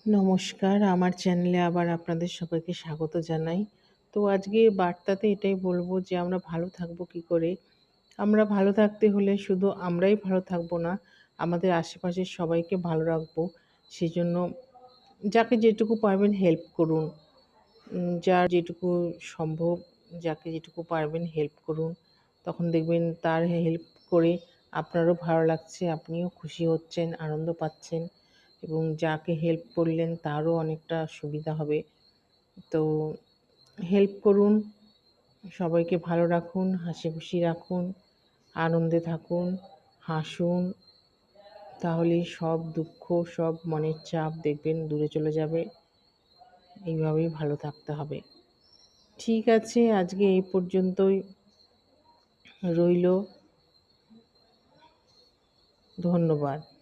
নমস্কার, আমার চ্যানেলে আবার আপনাদের সবাইকে স্বাগত জানাই। তো আজকের বার্তাতে এটাই বলব যে আমরা ভালো থাকবো কী করে? আমরা ভালো থাকতে হলে শুধু আমরাই ভালো থাকবো না, আমাদের আশেপাশের সবাইকে ভালো রাখবো। সেজন্য যাকে যেটুকু পারবেন হেল্প করুন। যার যেটুকু সম্ভব, যাকে যেটুকু পারবেন হেল্প করুন। তখন দেখবেন তার হেল্প করে আপনারও ভালো লাগছে, আপনিও খুশি হচ্ছেন, আনন্দ পাচ্ছেন এবং যাকে হেল্প করলেন তারও অনেকটা সুবিধা হবে। তো হেল্প করুন, সবাইকে ভালো রাখুন, হাসিখুশি রাখুন, আনন্দে থাকুন, হাসুন। তাহলেই সব দুঃখ, সব মনের চাপ দেখবেন দূরে চলে যাবে। এইভাবেই ভালো থাকতে হবে। ঠিক আছে, আজকে এই পর্যন্তই রইল। ধন্যবাদ।